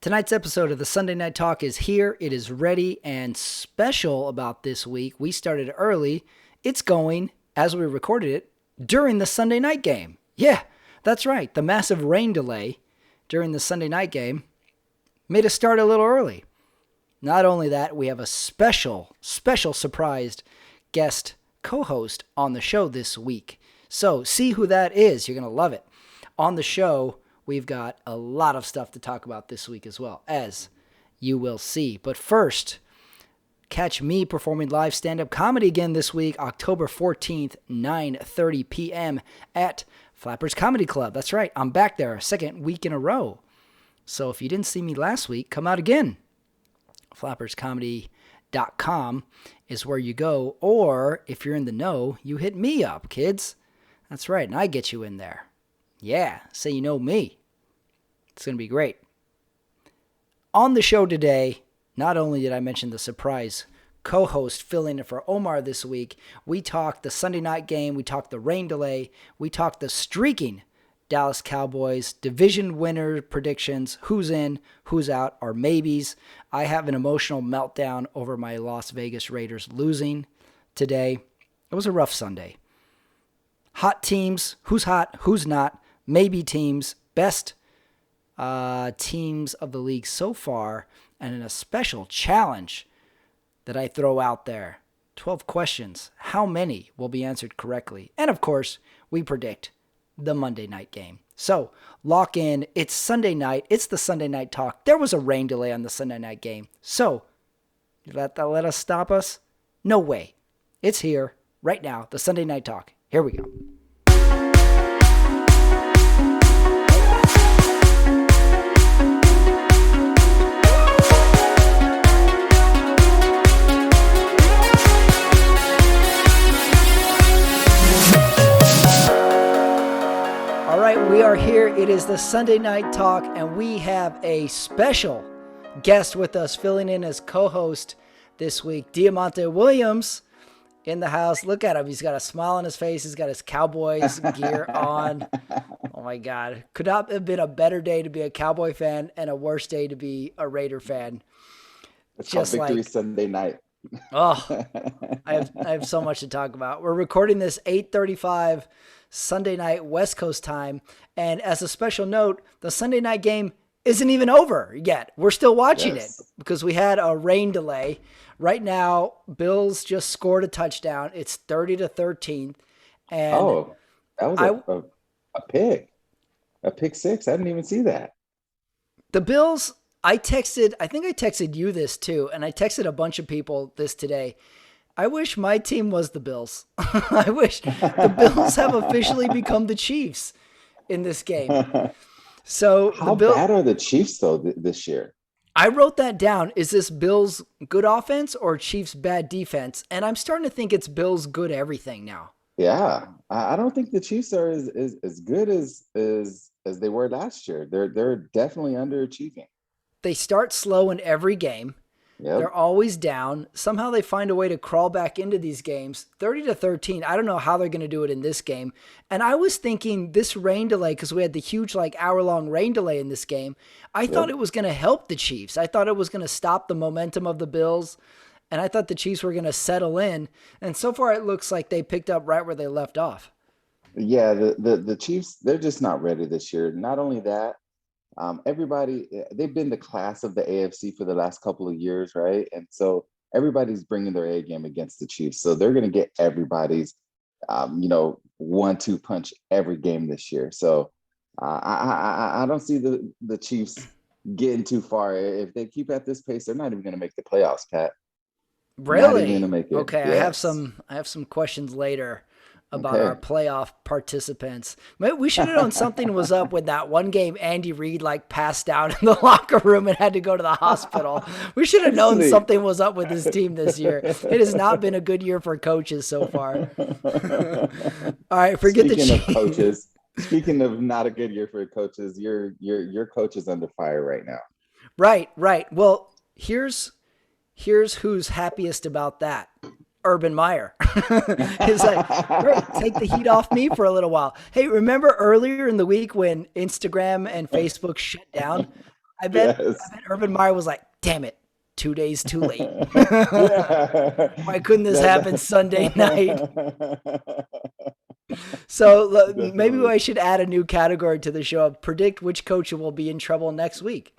Tonight's episode of the Sunday Night Talk is here. It is ready, and special about this week, we started early. It's going, as we recorded it, during the Sunday night game. Yeah, that's right. The massive rain delay during the Sunday night game made us start a little early. Not only that, we have a special surprised guest co-host on the show this week. So see who that is. You're going to love it. On the show, we've got a lot of stuff to talk about this week as well, as you will see. But first, catch me performing live stand-up comedy again this week, October 14th, 9:30 p.m. at Flappers Comedy Club. That's right, I'm back there a second week in a row. So if you didn't see me last week, come out again. flapperscomedy.com is where you go, or if you're in the know, you hit me up, kids. That's right, and I get you in there. Yeah, say you know me. It's going to be great. On the show today, not only did I mention the surprise co-host filling in for Omar this week, we talked the Sunday night game, we talked the rain delay, we talked the streaking Dallas Cowboys, division winner predictions, who's in, who's out, our maybes. I have an emotional meltdown over my Las Vegas Raiders losing today. It was a rough Sunday. Hot teams, who's hot, who's not, maybe teams, best teams of the league so far, and in a special challenge that I throw out there. 12 questions. How many will be answered correctly? And of course, we predict the Monday night game. So lock in. It's Sunday night. It's the Sunday Night Talk. There was a rain delay on the Sunday night game. So let us stop us? No way. It's here right now. The Sunday Night Talk. Here we go. All right, we are here. It is the Sunday Night Talk, and we have a special guest with us filling in as co-host this week, Diamante Williams in the house. Look at him. He's got a smile on his face. He's got his Cowboys gear on. Oh, my God. Could not have been a better day to be a Cowboy fan and a worse day to be a Raider fan. It's just Victory Sunday night. Oh, I have so much to talk about. We're recording this 8:35 Sunday night West Coast time. And as a special note, the Sunday night game isn't even over yet. We're still watching it because we had a rain delay. Right now, Bills just scored a touchdown. It's 30-13. And that was a pick. A pick six. I didn't even see that. The Bills, I think I texted you this too, and I texted a bunch of people this today. I wish my team was the Bills. I wish the Bills have officially become the Chiefs in this game. So how bad are the Chiefs though this year? I wrote that down. Is this Bills good offense or Chiefs bad defense? And I'm starting to think it's Bills good everything now. Yeah, I don't think the Chiefs are as good as they were last year. They're definitely underachieving. They start slow in every game. Yep. They're always down. Somehow they find a way to crawl back into these games. 30-13. I don't know how they're going to do it in this game. And I was thinking this rain delay, because we had the huge hour-long rain delay in this game, I thought it was going to help the Chiefs. I thought it was going to stop the momentum of the Bills. And I thought the Chiefs were going to settle in. And so far it looks like they picked up right where they left off. Yeah, the Chiefs, they're just not ready this year. Not only that, everybody, they've been the class of the AFC for the last couple of years, right? And so everybody's bringing their A game against the Chiefs. So they're going to get everybody's, 1-2 punch every game this year. So I don't see the Chiefs getting too far. If they keep at this pace, they're not even going to make the playoffs, Pat. Really? Not even going to make it. Okay, yes. I have some questions later about our playoff participants. We should have known something was up with that one game Andy Reid passed out in the locker room and had to go to the hospital. We should have known something was up with his team this year. It has not been a good year for coaches so far. All right, forget the Chiefs. Coaches. Speaking of not a good year for coaches, your coach is under fire right now. Right. Well, here's who's happiest about that. Urban Meyer. He's like, great, take the heat off me for a little while. Hey, remember earlier in the week when Instagram and Facebook shut down? I bet Yes. Urban Meyer was like, damn it, 2 days too late. Yeah. Why couldn't this happen Sunday night? That So maybe definitely. I should add a new category to the show of predict which coach will be in trouble next week.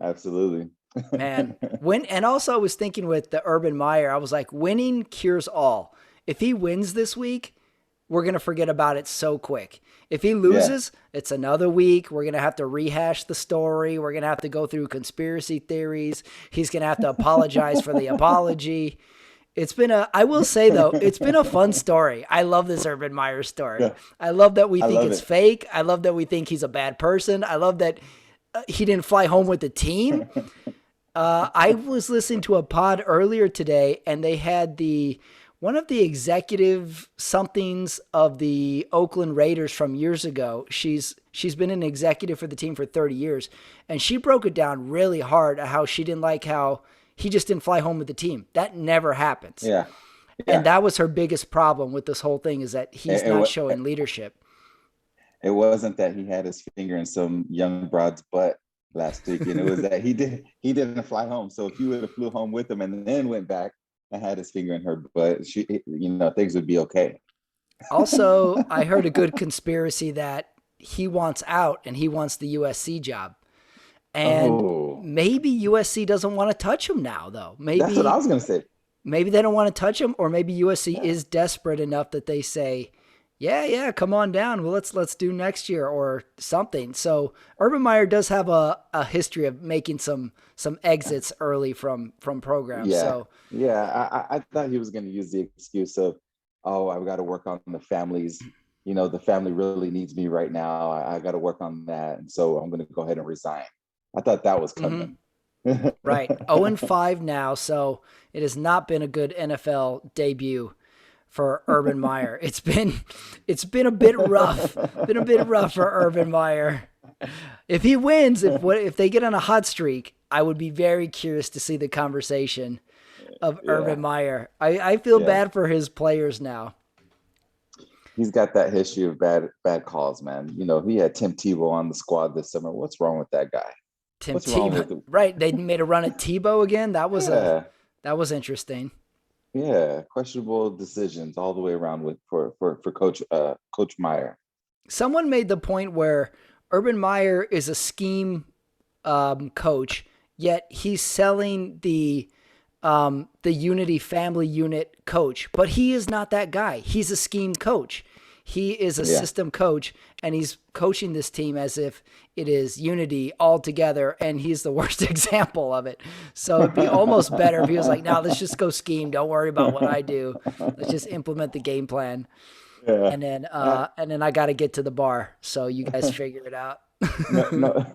Absolutely. Man, and also I was thinking with the Urban Meyer, I was like, winning cures all. If he wins this week, we're going to forget about it so quick. If he Yeah. loses, it's another week. We're going to have to rehash the story. We're going to have to go through conspiracy theories. He's going to have to apologize for the apology. I will say though, it's been a fun story. I love this Urban Meyer story. Yeah. I love that we I think love it's it. fake. I love that we think he's a bad person. I love that he didn't fly home with the team. I was listening to a pod earlier today, and they had the one of the executive somethings of the Oakland Raiders from years ago. She's been an executive for the team for 30 years, and she broke it down really hard how she didn't like how he just didn't fly home with the team. That never happens. Yeah. And Yeah. that was her biggest problem with this whole thing is that he's It, it, not wa- showing leadership. it wasn't that he had his finger in some young broad's butt last weekend. It was that he didn't fly home. So if you would have flew home with him and then went back and had his finger in her butt, things would be okay. Also, I heard a good conspiracy that he wants out and he wants the USC job. And Oh, maybe USC doesn't want to touch him now, though. that's what I Maybe was gonna say. maybe they don't want to touch him, or maybe USC Yeah. is desperate enough that they say, "Yeah, yeah, come on down. Well, let's do next year or something." So Urban Meyer does have a history of making some exits early from programs. Yeah. So Yeah. I thought he was gonna use the excuse of, oh, I've got to work on the families. The family really needs me right now. I got to work on that. And so I'm gonna go ahead and resign. I thought that was mhm, coming. right, 0-5 now. So it has not been a good NFL debut for Urban Meyer. It's been a bit rough. Been a bit rough for Urban Meyer. If he wins, if they get on a hot streak, I would be very curious to see the conversation of Yeah. Urban Meyer. I feel Yeah. bad for his players now. He's got that history of bad calls, man. He had Tim Tebow on the squad this summer. What's wrong with that guy? Tim What's wrong Tebow, with it? right? They made a run at Tebow again. Yeah. That was interesting. Yeah. Questionable decisions all the way around with for Coach Meyer. Someone made the point where Urban Meyer is a scheme coach, yet he's selling the Unity family unit coach, but he is not that guy. He's a scheme coach. He is a Yeah. system coach, and he's coaching this team as if it is Unity all together, and he's the worst example of it. So it'd be almost better if he was like, "No, let's just go scheme. Don't worry about what I do. Let's just implement the game plan." Yeah. And then I got to get to the bar. So you guys figure it out. No, no.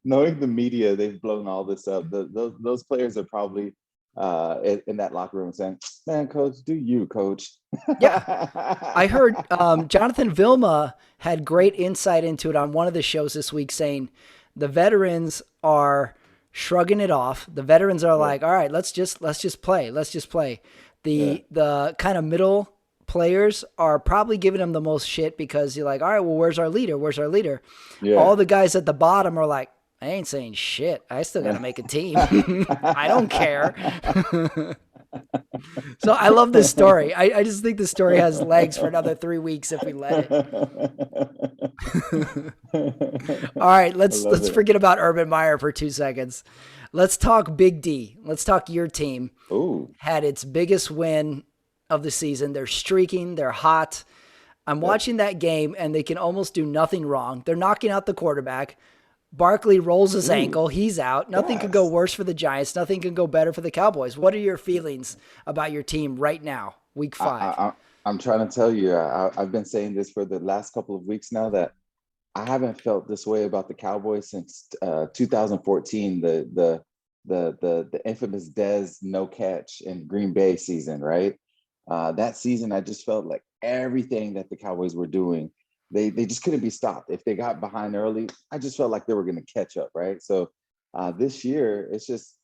Knowing the media, they've blown all this up. Those players are probably in that locker room saying, "Man, coach, do you, coach?" Yeah, I heard Jonathan Vilma had great insight into it on one of the shows this week, saying the veterans are shrugging it off. The veterans are Yeah. like, "All right, let's just play. Let's just play." Yeah. The kind of middle players are probably giving him the most shit because you're like, "All right, well, where's our leader? Where's our leader?" Yeah. All the guys at the bottom are like, "I ain't saying shit. I still got to make a team. I don't care." So I love this story. I just think the story has legs for another 3 weeks if we let it. All right, I love let's it. forget about Urban Meyer for 2 seconds. Let's talk Big D. Let's talk your team. Oh, Had its biggest win of the season. They're streaking. They're hot. I'm yep. watching that game, and they can almost do nothing wrong. They're knocking out the quarterback. Barkley rolls his Ooh, ankle. He's out. Nothing could go yes. worse for the Giants. Nothing can go better for the Cowboys. What are your feelings about your team right now, week I, 5? I, I- I'm trying to tell you, I've been saying this for the last couple of weeks now that I haven't felt this way about the Cowboys since 2014, the infamous Dez no catch in Green Bay season, right? That season, I just felt like everything that the Cowboys were doing, they just couldn't be stopped. If they got behind early, I just felt like they were going to catch up, right? So this year, it's just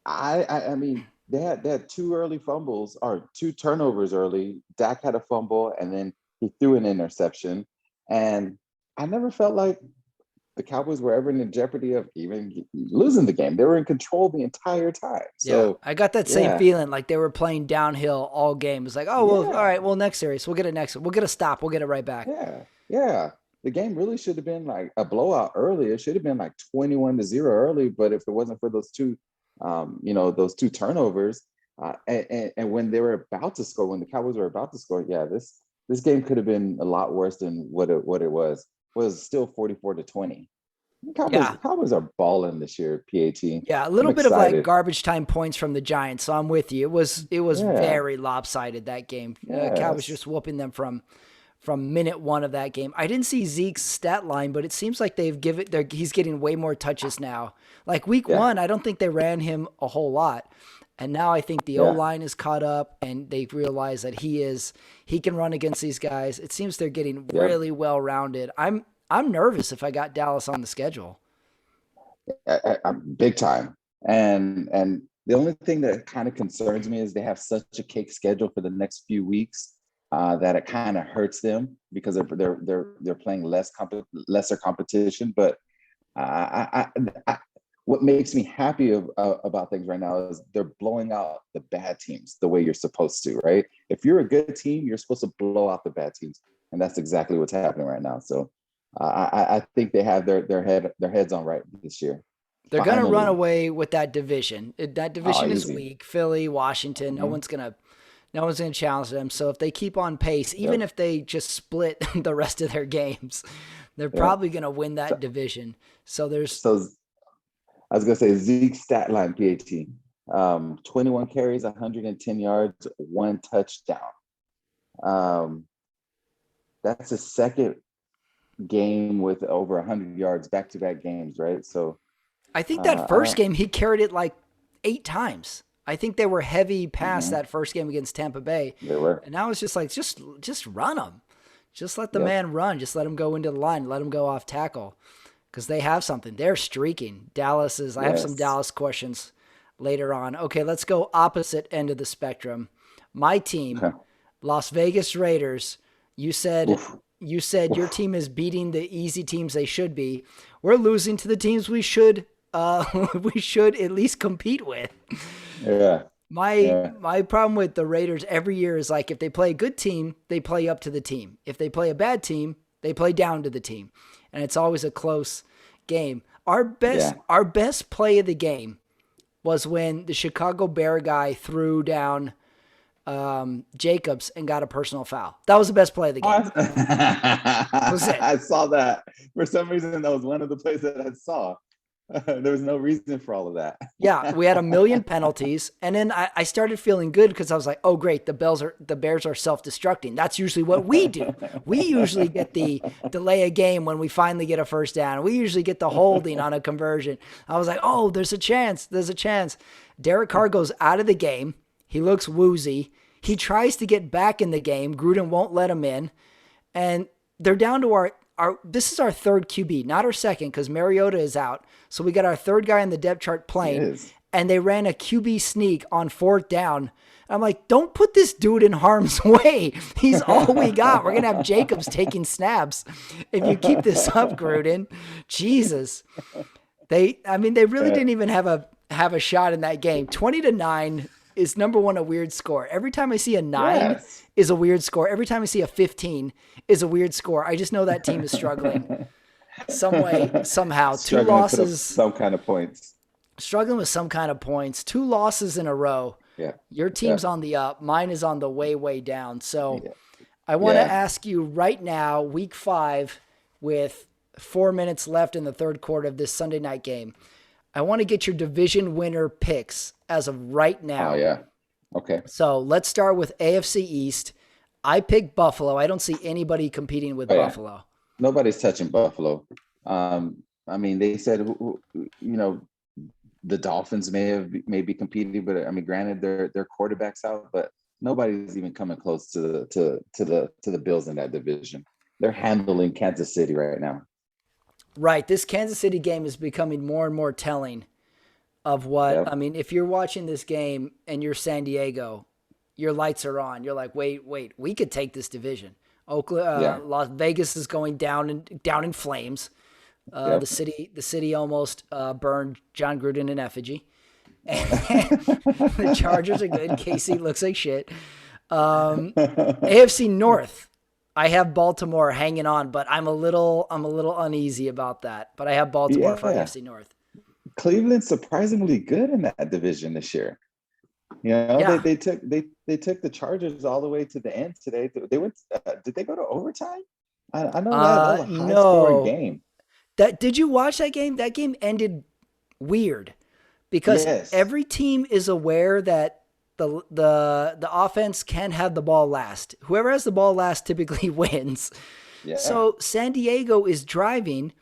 I mean, they had two early fumbles or two turnovers early. Dak had a fumble, and then he threw an interception, and I never felt like the Cowboys were ever in jeopardy of even losing the game. They were in control the entire time. Yeah, So I got that same yeah, feeling like they were playing downhill all game. It's like, oh, well, all yeah, right, well, next series, we'll get it next. We'll get a stop. We'll get it right back. yeah, yeah. The game really should have been like a blowout early. It should have been like 21-0 early. But if it wasn't for those two, those two turnovers, and when they were about to score, when the Cowboys were about to score, yeah, this game could have been a lot worse than what it was. Was still 44-20. Yeah. Cowboys are balling this year, PAT. Yeah, a I'm little bit of like excited. garbage time points from the Giants, so I'm with you. It was Yeah. very lopsided that game. Cowboys Yes. just whooping them from minute one of that game. I didn't see Zeke's stat line, but it seems like he's getting way more touches now. Like week Yeah. one, I don't think they ran him a whole lot. And now I think the O Yeah. line is caught up and they realize that he can run against these guys. It seems they're getting Yep. really well rounded. I'm nervous if I got Dallas on the schedule. Big time. And the only thing that kind of concerns me is they have such a cake schedule for the next few weeks that it kind of hurts them because they're playing lesser competition. But what makes me happy about things right now is they're blowing out the bad teams the way you're supposed to, right? If you're a good team, you're supposed to blow out the bad teams, and that's exactly what's happening right now. So I think they have their heads on right this year. They're going to run Finally. away with that division. That Oh, division is easy. weak. Philly, Washington, Mm-hmm. no one's going to challenge them. So if they keep on pace, even Yep. if they just split the rest of their games, they're Yep. probably going to win that So, division. So there's so I was gonna say Zeke's stat line, PAT. 21 carries, 110 yards, one touchdown. Um, that's a second game with over 100 yards back-to-back games, right? So I think that I first don't. game he carried it like 8 times. I think they were heavy past Mhm. that first game against Tampa Bay. They were. And now it's just like just run them. Just let the Yep. man run. Just let him go into the line. Let him go off tackle. Because they have something. They're streaking. I have some Yes. Dallas questions later on. Okay, let's go opposite end of the spectrum. My team, Okay. Las Vegas Raiders. You said Oof. you said your Oof. team is beating the easy teams they should be. We're losing to the teams we should we should at least compete with. Yeah. Yeah. My problem with the Raiders every year is like if they play a good team, they play up to the team. If they play a bad team, they play down to the team. And it's always a close game. Yeah. Our best play of the game was when the Chicago Bear guy threw down Jacobs and got a personal foul. That was the best play of the game. Was it? I saw that. For some reason, that was one of the plays that I saw. There was no reason for all of that. Yeah, we had a million penalties, and then I started feeling good because I was like, "Oh, great! The Bears are self-destructing. That's usually what we do. We usually get the delay a game when we finally get a first down. We usually get the holding on a conversion." I was like, "Oh, there's a chance. There's a chance." Derek Carr goes out of the game. He looks woozy. He tries to get back in the game. Gruden won't let him in, and they're down to our. This is our third QB, not our second, because Mariota is out. So we got our third guy on the depth chart playing, and they ran a QB sneak on fourth down. I'm like, don't put this dude in harm's way. He's all we got. We're gonna have Jacobs taking snaps if you keep this up, Gruden. Jesus, they really didn't even have a shot in that game. 20-9 is number one a weird score. Every time I see a 9 Yes. is a weird score. Every time I see a 15 is a weird score. I just know that team is struggling some way, somehow. Struggling to put up some kind of points. Struggling with some kind of points. 2 losses in a row. Yeah. Your team's on the up. Mine is on the way, way down. So Yeah. I want to Yeah. ask you right now, week 5, with 4 minutes left in the third quarter of this Sunday night game. I want to get your division winner picks as of right now. Oh, yeah. Okay. So let's start with AFC East. I picked Buffalo. I don't see anybody competing with Buffalo. Nobody's touching Buffalo. They said, the Dolphins may be competing, but granted, their quarterback's out, but nobody's even coming close to the Bills in that division. They're handling Kansas City right now. Right. This Kansas City game is becoming more and more telling of what, Yep. if you're watching this game and you're San Diego, your lights are on. You're like, wait, we could take this division. Oakland, Yeah. Las Vegas is going down in flames. Yep. The city almost burned John Gruden in effigy. The Chargers are good. KC looks like shit. AFC North. I have Baltimore hanging on, but I'm a little uneasy about that. But I have Baltimore for Yeah. AFC North. Cleveland's surprisingly good in that division this year. You know, Yeah. they took the Chargers all the way to the end today. They went. Did they go to overtime? I know that was a high scoring No. game. That did you watch that game? That game ended weird because Yes. every team is aware that the offense can have the ball last. Whoever has the ball last typically wins. Yeah. So San Diego is driving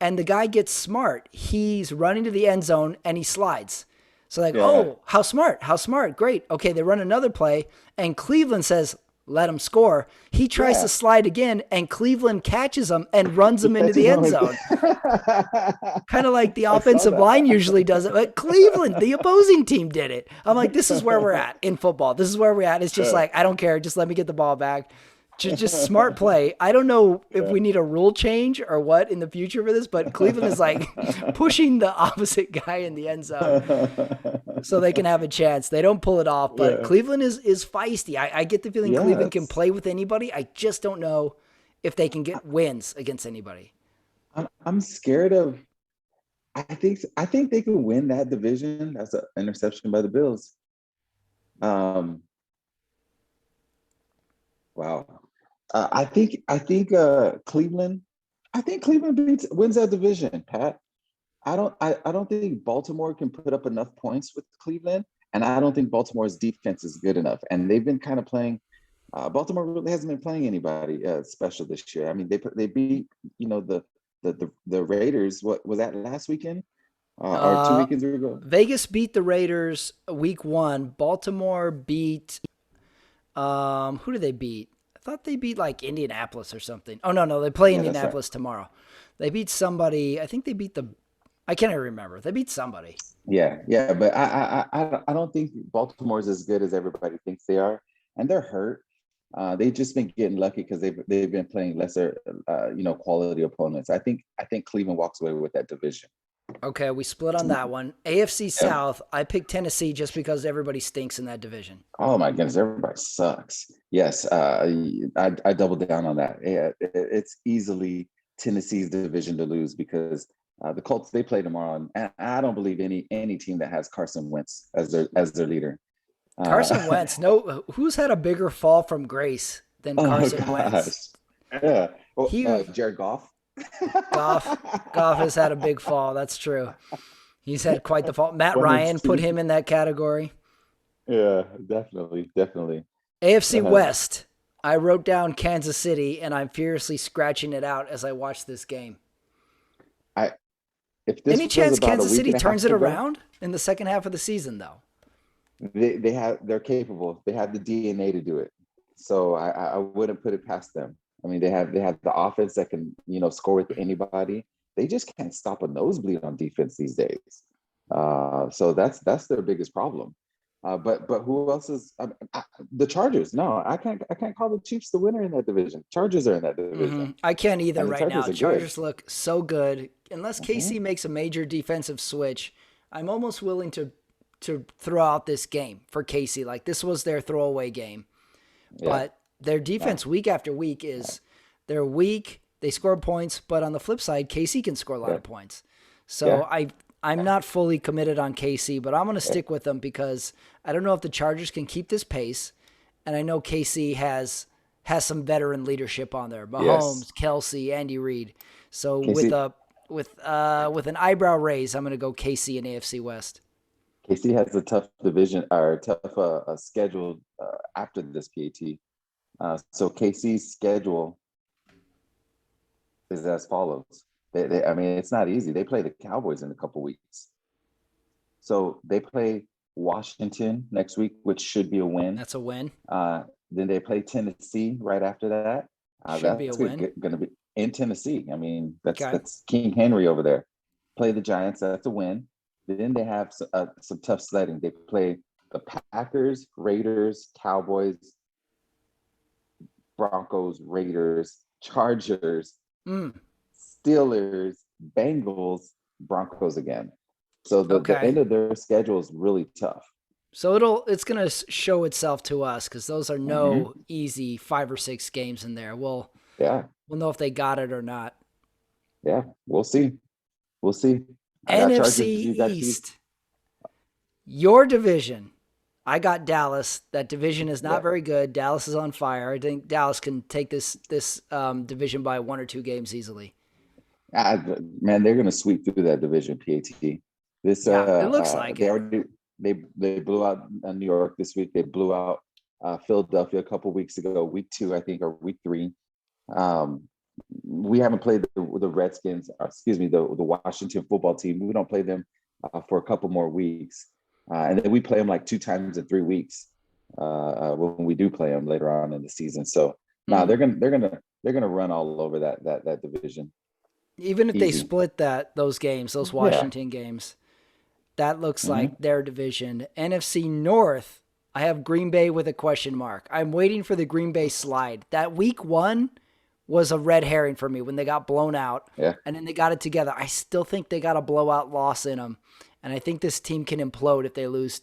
and the guy gets smart. He's running to the end zone and he slides. So like, Yeah. oh, how smart, how smart, great. Okay, they run another play and Cleveland says, let him score. He tries to Yeah. slide again and Cleveland catches him and runs He him into catches the them end like zone. Kind of like the I saw offensive line that. usually does it, but Cleveland, the opposing team, did it. I'm like, this is where we're at in football. This is where we're at. It's just Yeah. like, I don't care. Just let me get the ball back. Just smart play. I don't know if Yeah. we need a rule change or what in the future for this, but Cleveland is like pushing the opposite guy in the end zone so they can have a chance. They don't pull it off, but Yeah. Cleveland is feisty. I get the feeling Cleveland can Yes. play with anybody. I just don't know if they can get wins against anybody. I'm scared of. I think they could win that division. That's an interception by the Bills. Um, wow. I think Cleveland. I think Cleveland wins that division, Pat. I don't think Baltimore can put up enough points with Cleveland, and I don't think Baltimore's defense is good enough. And they've been kind of playing. Baltimore really hasn't been playing anybody special this year. I mean, they beat the Raiders. What was that last weekend or two Uh, weekends ago? Vegas beat the Raiders week 1. Baltimore beat who did they beat? I thought they beat like Indianapolis or something. Oh no, they play Yeah, that's right. Indianapolis tomorrow. They beat somebody. I think they beat the I can't even remember. They beat somebody. Yeah, yeah, but I don't think Baltimore's as good as everybody thinks they are, and they're hurt. They've just been getting lucky because they've been playing lesser, quality opponents. I think Cleveland walks away with that division. Okay, we split on that one. AFC Yeah. South, I picked Tennessee just because everybody stinks in that division. Oh my goodness, everybody sucks. Yes, I doubled down on that. Yeah, it's easily Tennessee's division to lose because the Colts they play tomorrow, and I don't believe any team that has Carson Wentz as their leader. Carson Uh, Wentz, no, who's had a bigger fall from grace than oh Carson gosh, Wentz? yeah. Well, He Jared Goff. Goff Goff has had a big fall. That's true. He's had quite the fall. Matt One or Ryan put two. him in that category. Yeah, definitely, definitely. AFC Uh, West. I wrote down Kansas City, and I'm furiously scratching it out as I watch this game. I if this Any was chance about a Kansas week City and a turns half it ago, around in the second half of the season, though? they're capable. They have the DNA to do it. So I wouldn't put it past them. I mean, they have the offense that can score with anybody. They just can't stop a nosebleed on defense these days. So that's their biggest problem. But who else is the Chargers? No, I can't call the Chiefs the winner in that division. Chargers are in that division, I can't either and the right now. Chargers are good. Chargers look so good. Unless KC Mhm. makes a major defensive switch, I'm almost willing to throw out this game for KC. Like this was their throwaway game. Yeah, But their no, defense week after week is they're weak. They score points, but on the flip side, KC can score a lot yeah, of points. yeah, So I'm not fully committed on KC, but I'm going to yeah. stick with them because I don't know if the Chargers can keep this pace, and I know KC has some veteran leadership on there. Yes, Mahomes, Kelsey, Andy Reid. So Casey. with an eyebrow raise, I'm going to go KC and AFC West. KC has a tough division or tough schedule after this PAT. So KC's schedule is as follows. I mean, it's not easy. They play the Cowboys in a couple weeks. So they play Washington next week, which should be a win. That's a win. Then they play Tennessee right after that. Should be a That's win. going to be in Tennessee. I mean, that's Okay. that's King Henry over there. Play the Giants. That's a win. Then they have some tough sledding. They play the Packers, Raiders, Cowboys, Broncos, Raiders, Chargers, Mm, Steelers, Bengals, Broncos again. So the okay. end of their schedule is really tough. So it's gonna show itself to us because those are no Hmm. easy 5 or 6 games in there. Yeah, We'll know if they got it or not. yeah. We'll see. We'll see. I got Chargers. NFC You got Chiefs. East, your division. I got Dallas. That division is not Yeah. very good. Dallas is on fire. I think Dallas can take this division by 1 or 2 games easily. I, man, they're gonna sweep through that division. PAT. This Yeah, it looks like they it. already they blew out New York this week. They blew out Philadelphia a couple weeks ago, week 2, I think, or week 3. Um, we haven't played the Redskins, excuse me, the Washington football team. We don't play them for a couple more weeks, and then we play them like 2 times in 3 weeks when we do play them later on in the season. So now they're gonna run all over that division. Even if they Easy. split those games, those Yeah. Washington games, that looks like Hmm. their division. NFC North, I have Green Bay with a question mark. I'm waiting for the Green Bay slide. That week 1 was a red herring for me when they got blown out Yeah. and then they got it together. I still think they got a blowout loss in them. And I think this team can implode if they lose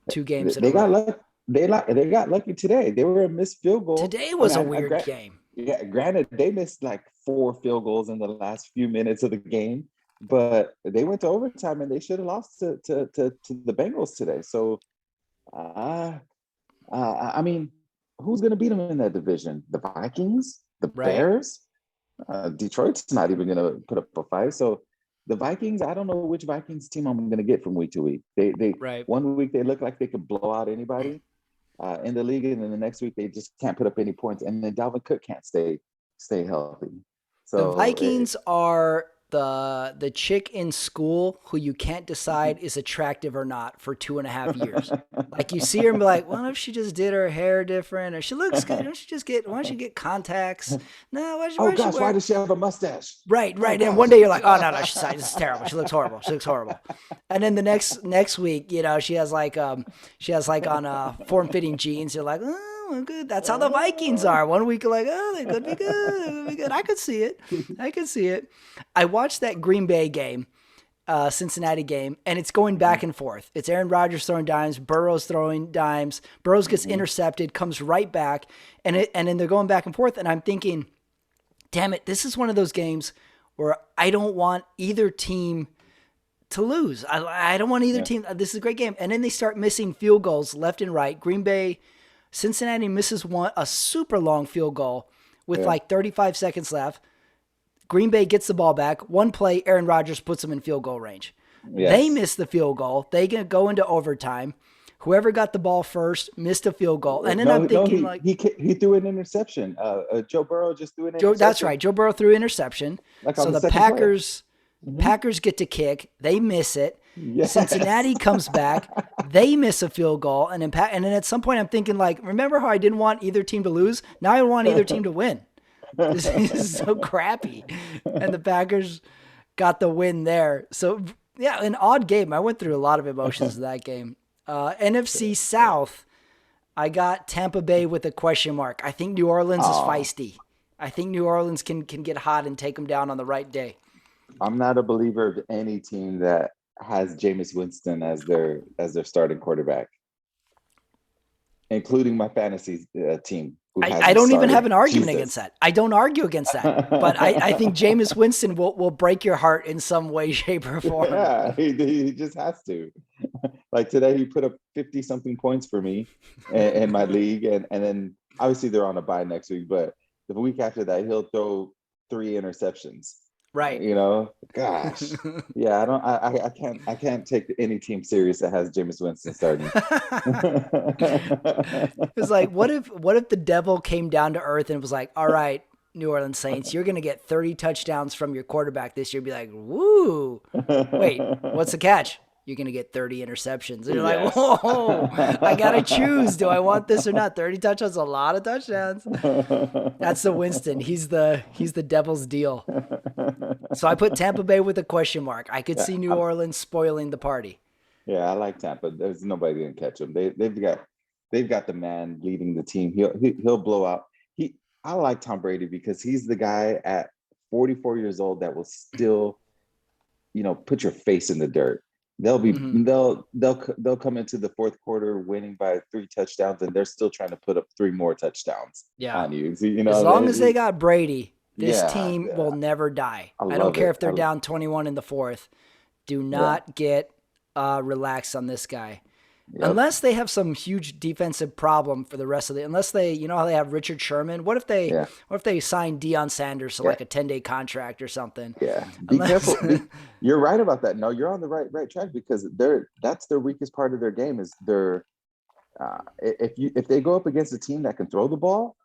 2 games in a They got row. lucky. They got lucky today. They were a missed field goal. Today I was a mean, weird game. yeah, granted, they missed like 4 field goals in the last few minutes of the game, but they went to overtime and they should have lost to the Bengals today. So, uh, I mean, who's going to beat them in that division? The Vikings, the Right? Bears. Detroit's not even going to put up a fight. So the Vikings, I don't know which Vikings team I'm going to get from week to week. They Right. one week they look like they could blow out anybody in the league, and then the next week they just can't put up any points, and then Dalvin Cook can't stay healthy. The So Vikings are the chick in school who you can't decide is attractive or not for 2.5 years. Like you see her and be like, what if she just did her hair different or she looks good? Why don't she get contacts? No, oh why don't she gosh, why wear does she have a mustache? Right, Oh right. And one gosh. day you're like, oh no, this is terrible. She looks horrible. She looks horrible. And then the next week, she has like on form fitting jeans. You're like, oh, well, good. That's how the Vikings are. One week you're like, oh, they could be good. They could be good. I could see it. I could see it. I watched that Green Bay game, Cincinnati game, and it's going back and forth. It's Aaron Rodgers throwing dimes, Burrow's throwing dimes. Burrow's gets intercepted, comes right back, and then they're going back and forth. And I'm thinking, damn it, this is one of those games where I don't want either team to lose. I don't want either Yeah, team. This is a great game. And then they start missing field goals left and right. Green Bay, Cincinnati misses a super long field goal with yeah, like 35 seconds left. Green Bay gets the ball back. One play, Aaron Rodgers puts them in field goal range. They yes. miss the field goal. They can go into overtime. Whoever got the ball first missed a field goal. And then I'm No, thinking like, he threw an interception. Joe Burrow just threw an That's interception right. Joe Burrow threw interception. like on So the the second play. Hmm. Packers get to kick. They miss it. Yes. Cincinnati comes back. They miss a field goal, and then at some point I'm thinking like, remember how I didn't want either team to lose? Now I want either team to win. This is so crappy, and the Packers got the win there. So yeah, an odd game. I went through a lot of emotions in that game. NFC South, I got Tampa Bay with a question mark. I think New Orleans is Oh, feisty. I think New Orleans can get hot and take them down on the right day. I'm not a believer of any team that has Jameis Winston as their starting quarterback, including my fantasy team who has I him don't even starting. have an argument against Jesus. that. I don't argue against that. But I think Jameis Winston will break your heart in some way, shape, or form. Yeah, he just has to. Like today, he put up 50 something points for me in my league, and then obviously they're on a bye next week, but the week after that, he'll throw 3 interceptions. Right. Gosh, yeah, I don't, I can't take any team serious that has Jameis Winston starting. It's like, what if the devil came down to earth and was like, all right, New Orleans Saints, you're going to get 30 touchdowns from your quarterback this year. Be like, woo. Wait, what's the catch? You're going to get 30 interceptions. And you're like, Yes. whoa, I got to choose. Do I want this or not? 30 touchdowns, a lot of touchdowns. That's the Winston. He's the devil's deal. So I put Tampa Bay with a question mark. I could Yeah, see New Orleans spoiling the party. yeah, I like Tampa. There's nobody gonna catch him. They've got the man leading the team. He'll blow out. I like Tom Brady because he's the guy at 44 years old that will still, put your face in the dirt. They'll be Hmm. they'll come into the fourth quarter winning by 3 touchdowns, and they're still trying to put up 3 more touchdowns Yeah. on you. So, As long as they got Brady, this yeah, team will yeah, never die. I I don't love care it. if they're down 21 in the fourth. Do Yeah, not get relaxed on this guy. yep, Unless they have some huge defensive problem for the rest of the, unless they, how they have Richard Sherman. yeah, What if they sign Deion Sanders to yeah, like a 10-day contract or something? yeah. Be Unless, careful. You're right about that. No, you're on the right track because that's their weakest part of their game is their if they go up against a team that can throw the ball,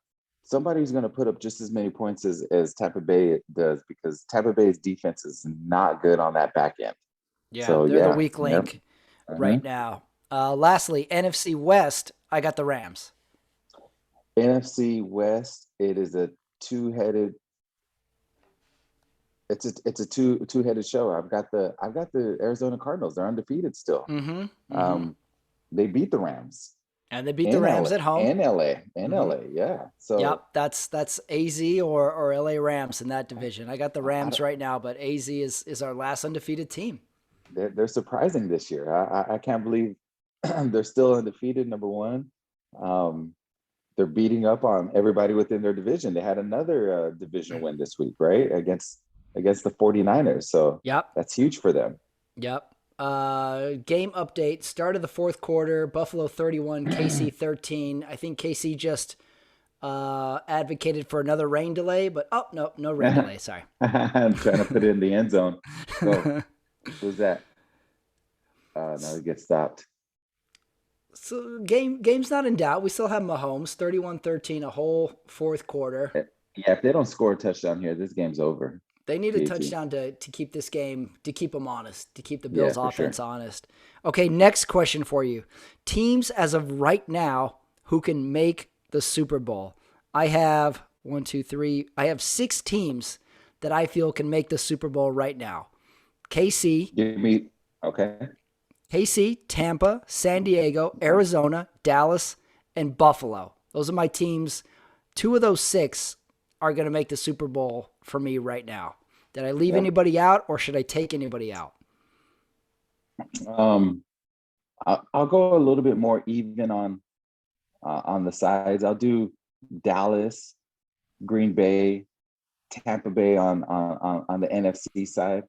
somebody's going to put up just as many points as Tampa Bay does because Tampa Bay's defense is not good on that back end. yeah, So they're the yeah, weak yep. link Uh-huh. right now. Lastly, NFC West, I got the Rams. NFC West, it is a two-headed. It's a two-headed show. I've got the Arizona Cardinals. They're undefeated still. Mm-hmm. Mm-hmm. Um, they beat the Rams And they beat the in Rams LA, at home. in Mm-hmm. LA. Yeah. Yep, So that's AZ or LA Rams in that division. I got the I Rams don't, right now, but AZ is our last undefeated team. they're surprising this year. I can't believe they're still undefeated. Number one, um, they're beating up on everybody within their division. They had another division win this week, right? Against the 49ers. So Yep. that's huge for them. Yep. Game update. Start of the fourth quarter. Buffalo 31, KC 13. I think KC just advocated for another rain delay, but no rain delay. Sorry. I'm trying to put it in the end zone. Go. Who's that? No, he gets stopped. So game's not in doubt. We still have Mahomes 31-13 a whole fourth quarter. Yeah, if they don't score a touchdown here, this game's over. They need a GG. touchdown to keep this game, to keep them honest, to keep the Yeah, Bills for offense sure. honest. Okay, next question for you. Teams as of right now who can make the Super Bowl. I have one, two, three. I have 6 teams that I feel can make the Super Bowl right now. KC, Give me okay. Tampa, San Diego, Okay. Arizona, Dallas, and Buffalo. Those are my teams. 2 of those 6 are going to make the Super Bowl for me right now. Did I leave Yep. anybody out or should I take anybody out? Um, I'll go a little bit more even on the sides. I'll do Dallas, Green Bay, Tampa Bay on the NFC side.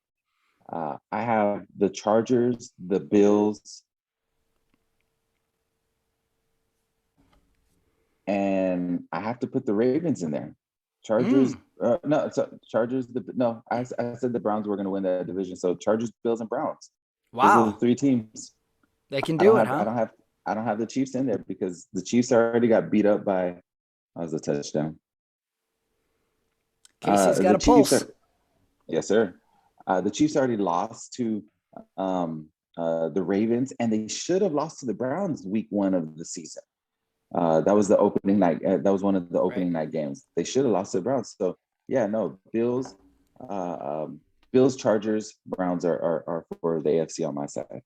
I have the Chargers, the Bills, and I have to put the Ravens in there. Chargers, Mm, no, so Chargers. No, I said the Browns were going to win that division. So Chargers, Bills, and Browns. Those are the wow. 3 teams. They can I don't do it, have. huh? I don't have the Chiefs in there because the Chiefs already got beat up by. That was a touchdown. Casey's got The a Chiefs pulse. are. Yes, sir. The Chiefs already lost to the Ravens, and they should have lost to the Browns week 1 of the season. That was the opening night. That was one of the Right. opening night games. They should have lost to the Browns. So yeah, no, uh, Bills, Chargers, Browns are for the AFC on my side.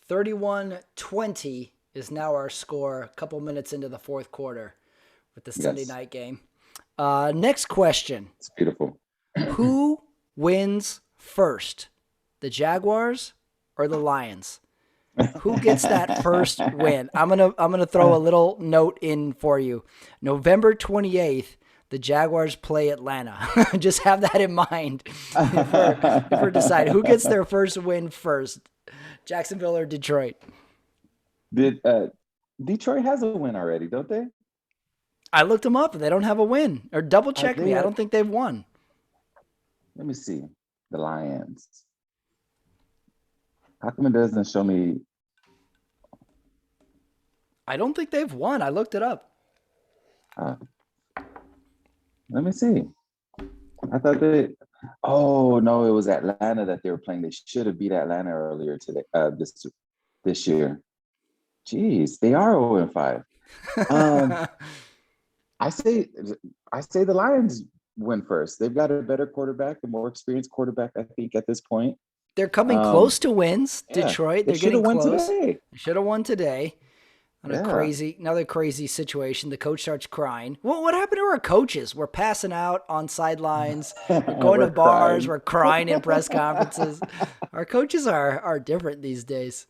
31-20 is now our score a couple minutes into the fourth quarter with the Sunday Yes, night game. Next question. it's beautiful. Who wins first? The Jaguars or the Lions? Who gets that first win? I'm gonna throw a little note in for you. November 28th, the Jaguars play Atlanta. Just have that in mind if we're deciding who gets their first win first, Jacksonville or Detroit. Did Detroit has a win already, don't they? I looked them up. They don't have a win. Or double check They me. I don't think they've won. let me see the Lions. How come it doesn't show me? I don't think they've won. I looked it up. Uh, Let me see. I thought they. Oh no, it was Atlanta that they were playing. They should have beat Atlanta earlier today. This year. Jeez, they are 0-5. Um, I say I say the Lions win first. They've got a better quarterback, a more experienced quarterback, I think, at this point. They're coming Um, close to wins. yeah, Detroit, they they're should getting have won close. today. Should have won today. On Yeah. another crazy situation. The coach starts crying. Well, what happened to our coaches? We're passing out on sidelines. We're going to We're bars. crying. We're crying in press conferences. Our coaches are different these days.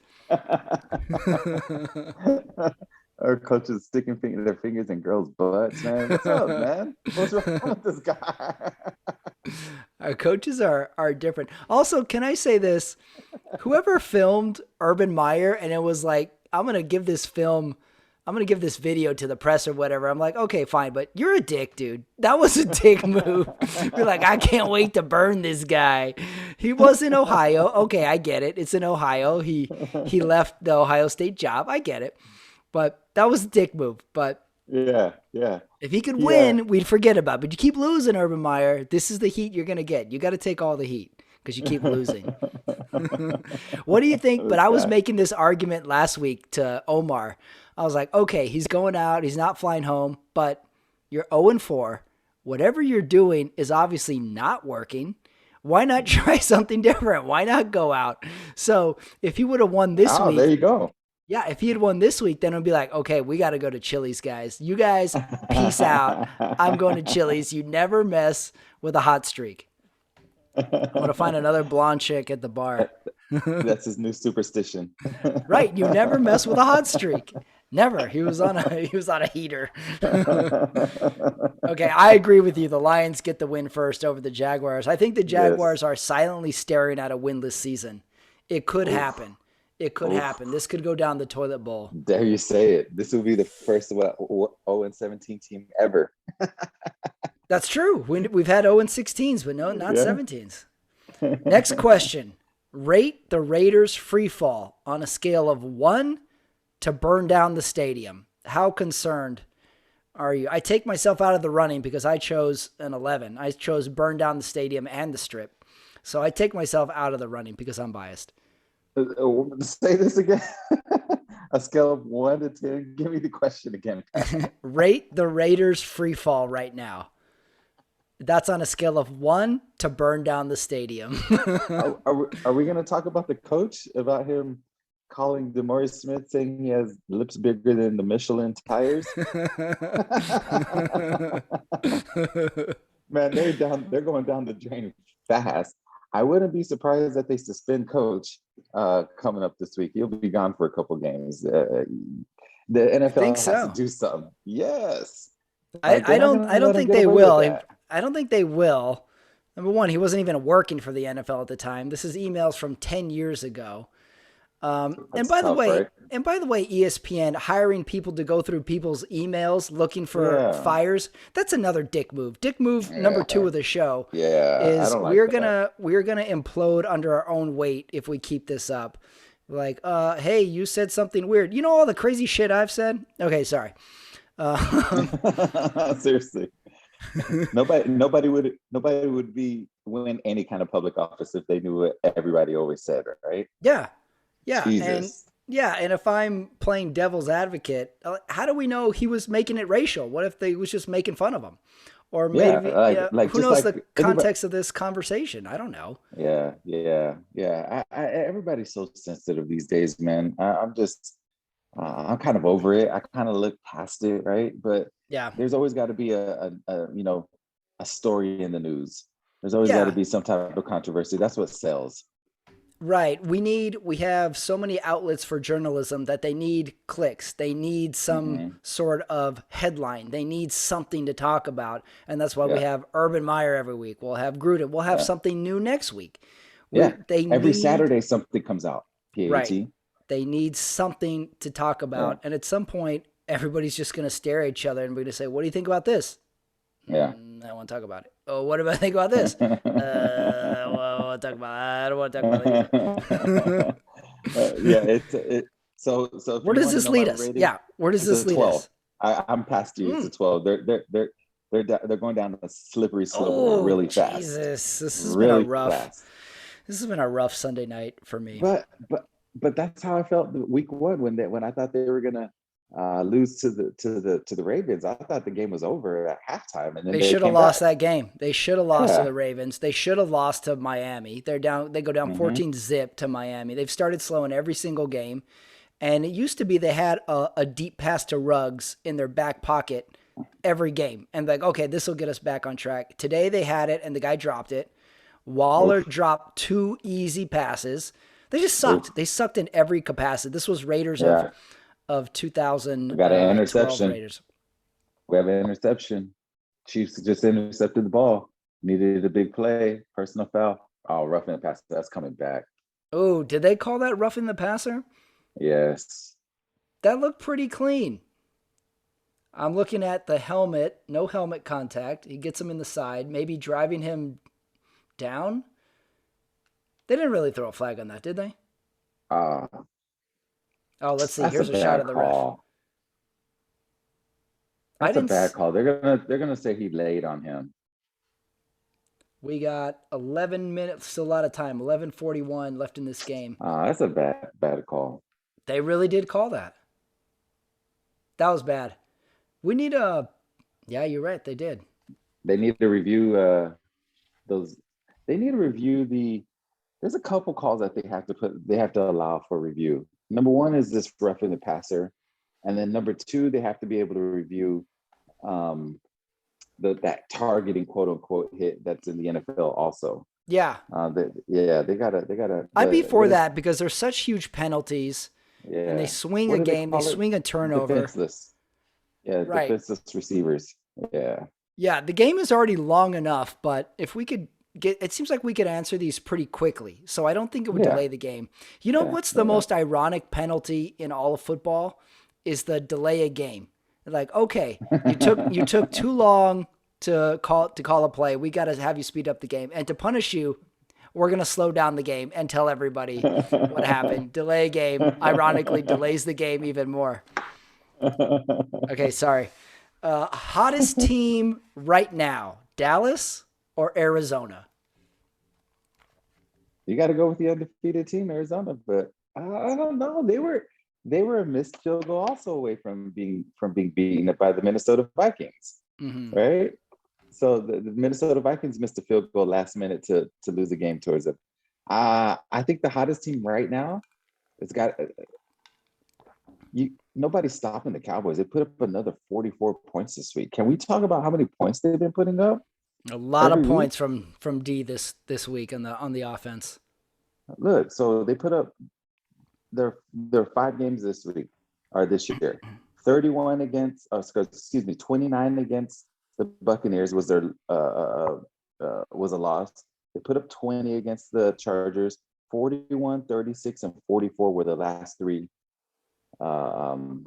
Our coaches sticking their fingers in girls' butts, man. What's up, man? What's wrong with this guy? Our coaches are different. Also, can I say this? Whoever filmed Urban Meyer and it was like, I'm going to give this video to the press or whatever. I'm like, okay, fine, but you're a dick, dude. That was a dick move. You're like, I can't wait to burn this guy. He was in Ohio. Okay, I get it. It's in Ohio. He left the Ohio State job. I get it. But that was a dick move. But Yeah, yeah, if he could yeah. win, we'd forget about it. But you keep losing, Urban Meyer. This is the heat you're going to get. You got to take all the heat because you keep losing. What do you think? But This I was guy. making this argument last week to Omar. I was like, okay, he's going out. He's not flying home, but you're 0-4. Whatever you're doing is obviously not working. Why not try something different? Why not go out? So if he would have won this Oh, there week, you go. yeah, if he had won this week, then it would be like, okay, we got to go to Chili's, guys. You guys, peace out. I'm going to Chili's. You never mess with a hot streak. I'm going to find another blonde chick at the bar. That's his new superstition. Right, you never mess with a hot streak. Never. He was on a heater. Okay, I agree with you. The Lions get the win first over the Jaguars. I think the Jaguars Yes. are silently staring at a winless season. It could happen. It could happen. This could go down the toilet bowl. Dare you say it? This will be the first 0-17 team ever. That's true. We've had 0-16s, but no, not Yeah. 17s. Next question. Rate the Raiders' free fall on a scale of 1 to burn down the stadium. How concerned are you? I take myself out of the running because I chose an 11. I chose burn down the stadium and the strip. So I take myself out of the running because I'm biased. Say this again. A scale of 1 to 10. Give me the question again. Rate the Raiders' free fall right now. That's on a scale of 1 to burn down the stadium. Are we going to talk about the coach, about him calling DeMaurice Smith, saying he has lips bigger than the Michelin tires? Man, they're going down the drain fast. I wouldn't be surprised that they suspend coach coming up this week. He'll be gone for a couple games. The NFL has to do something. Yes. I don't think they will. I don't think they will. Number one, he wasn't even working for the NFL at the time. This is emails from 10 years ago. And by the way, ESPN hiring people to go through people's emails looking for fires. That's another dick move. Dick move number 2 of the show. Is we're gonna implode under our own weight if we keep this up. Like, hey, you said something weird. You know all the crazy shit I've said? Okay, sorry. Seriously. Nobody would win any kind of public office if they knew what everybody always said, right? Yeah. Jesus. And if I'm playing devil's advocate, how do we know he was making it racial? What if they was just making fun of him? Or maybe who knows the context of this conversation? I don't know. Yeah. Everybody's so sensitive these days, man. I'm kind of over it. I kind of look past it, right? But yeah, there's always got to be a story in the news. There's always got to be some type of controversy. That's what sells. Right. We have so many outlets for journalism that they need clicks. They need some sort of headline. They need something to talk about. And that's why we have Urban Meyer every week. We'll have Gruden. We'll have something new next week. Every Saturday something comes out. PAT. Right. They need something to talk about. And at some point, everybody's just going to stare at each other and we're going to say, what do you think about this? Yeah. I don't want to talk about it. Oh, what do I think about this? I don't want to talk about it. So where does this lead us? Where does this lead us? I'm past you. It's a 12. They're going down a slippery slope really fast. Jesus, this has been a rough Sunday night for me. But that's how I felt week 1 when I thought they were gonna lose to the Ravens. I thought the game was over at halftime, and then they should have lost that game. They should have lost to the Ravens. They should have lost to Miami. They're down. They go down 14-0 to Miami. They've started slow in every single game, And it used to be they had a deep pass to Ruggs in their back pocket every game. And like, okay, this will get us back on track. Today they had it and the guy dropped it. Waller Oof, dropped 2 easy passes. They just oof. sucked. They sucked in every capacity. This was Raiders Yeah, of we got an 2012 interception. Raiders. We have an interception. Chiefs just intercepted the ball. Needed a big play. Personal foul. Oh, roughing the pass. That's coming back. Oh, did they call that roughing the passer? Yes. That looked pretty clean. I'm looking at the helmet, no helmet contact. He gets him in the side, maybe driving him down. They didn't really throw a flag on that, did they? Uh, Oh, let's see. that's a Here's a shot bad of the ref. call. I That's a didn't. bad call. They're gonna say he laid on him. We got 11 minutes, still a lot of time. 11:41 left in this game. That's a bad call. They really did call that. That was bad. We need a. Yeah, you're right. They did. They need to review those. They need to review the. There's a couple calls that they have to put. They have to allow for review. Number one is this roughing the passer, and then number two, they have to be able to review um, that targeting quote unquote hit that's in the NFL also. Yeah, They gotta. I'd be for What is that because there's such huge penalties, and they yeah? swing What a do they game, they call it? swing a turnover. Defenseless. Yeah, Right. defenseless receivers. Yeah, Yeah, the game is already long enough, but if we could get, it seems like we could answer these pretty quickly. So I don't think it would yeah, delay the game. You know yeah, what's the yeah. most ironic penalty in all of football is the delay a game. Like, okay, you took too long to call a play. We got to have you speed up the game, and to punish you, we're gonna slow down the game and tell everybody what happened. Delay a game, ironically, delays the game even more. Okay, sorry. Hottest team right now, Dallas or Arizona? You got to go with the undefeated team, Arizona, but I don't know. They were a missed field goal also away from being beaten by the Minnesota Vikings, Hmm. right? So the Minnesota Vikings missed a field goal last minute to lose the game towards them. I think the hottest team right now has got you. Nobody's stopping the Cowboys. They put up another 44 points this week. Can we talk about how many points they've been putting up A lot of every week? points from D this week on the offense. Look, so they put up their 5 games this week or this year. 31 against, excuse me, 29 against the Buccaneers was their was a loss. They put up 20 against the Chargers. 41, 36, and 44 were the last 3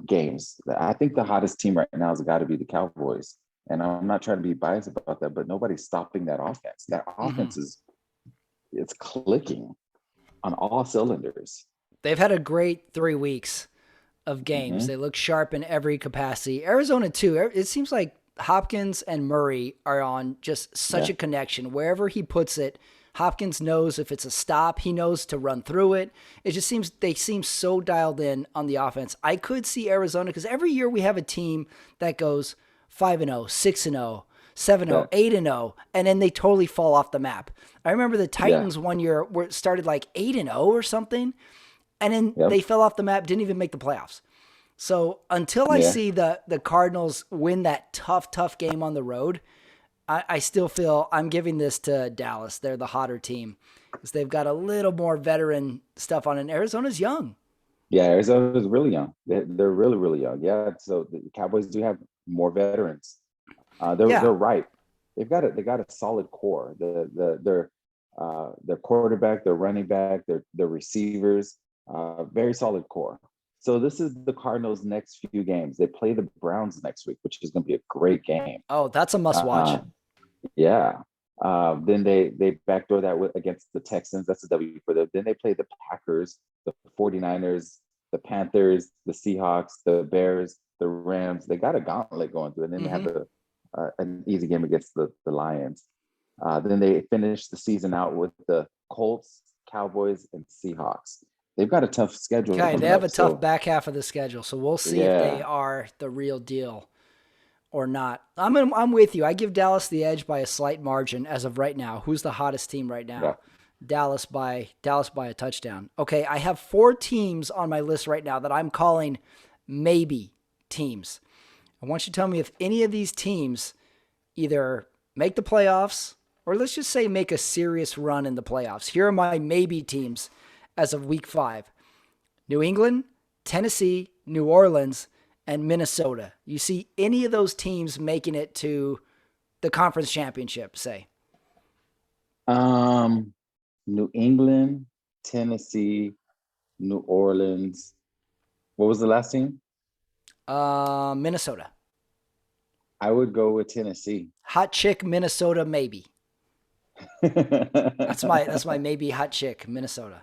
games. I think the hottest team right now has got to be the Cowboys. And I'm not trying to be biased about that, but nobody's stopping that offense. That Hmm. offense it's clicking on all cylinders. They've had a great 3 weeks of games. Hmm. They look sharp in every capacity. Arizona too. It seems like Hopkins and Murray are on just such Yeah. a connection. Wherever he puts it, Hopkins knows if it's a stop, he knows to run through it. It just seems they seem so dialed in on the offense. I could see Arizona because every year we have a team that goes 5-0, 6-0, 7-0, Yeah. 8-0, and then they totally fall off the map. I remember the Yeah. Titans one year were started like 8-0 or something, and then Yep. they fell off the map, didn't even make the playoffs. So until I Yeah. see the Cardinals win that tough game on the road, I still feel I'm giving this to Dallas. They're the hotter team because they've got a little more veteran stuff on it. Arizona's young. Yeah. Arizona's really young. They're really, really young. Yeah. So the Cowboys do have more veterans. They're Yeah, ripe. They got a solid core. Their quarterback, their running back, their receivers, very solid core. So this is the Cardinals' next few games. They play the Browns next week, which is going to be a great game. oh, that's a must watch. Uh, yeah. Then they backdoor that against the Texans. That's a W for them. Then they play the Packers, the 49ers, the Panthers, the Seahawks, the Bears, the Rams. They got a gauntlet going through, and then they have Hmm. an easy game against the Lions. Then they finish the season out with the Colts, Cowboys, and Seahawks. They've got a tough schedule Okay, they coming have up. a tough So back half of the schedule, so we'll see if they yeah, are the real deal or not. I'm with you. I give Dallas the edge by a slight margin as of right now. Who's the hottest team right yeah. now? Dallas by a touchdown. Okay, I have 4 teams on my list right now that I'm calling maybe teams. I want you to tell me if any of these teams either make the playoffs or let's just say make a serious run in the playoffs. Here are my maybe teams as of week 5. New England, Tennessee, New Orleans, and Minnesota. You see any of those teams making it to the conference championship, say? Um, New England, Tennessee, New Orleans. What was the last team? Minnesota. I would go with Tennessee. Hot chick, Minnesota, maybe. That's my maybe hot chick, Minnesota.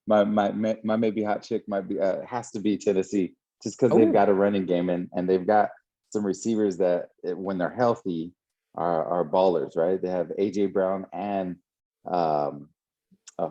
My maybe hot chick might be has to be Tennessee, just because they've Oh, got a running game and they've got some receivers that when they're healthy are ballers, right? They have AJ Brown and um,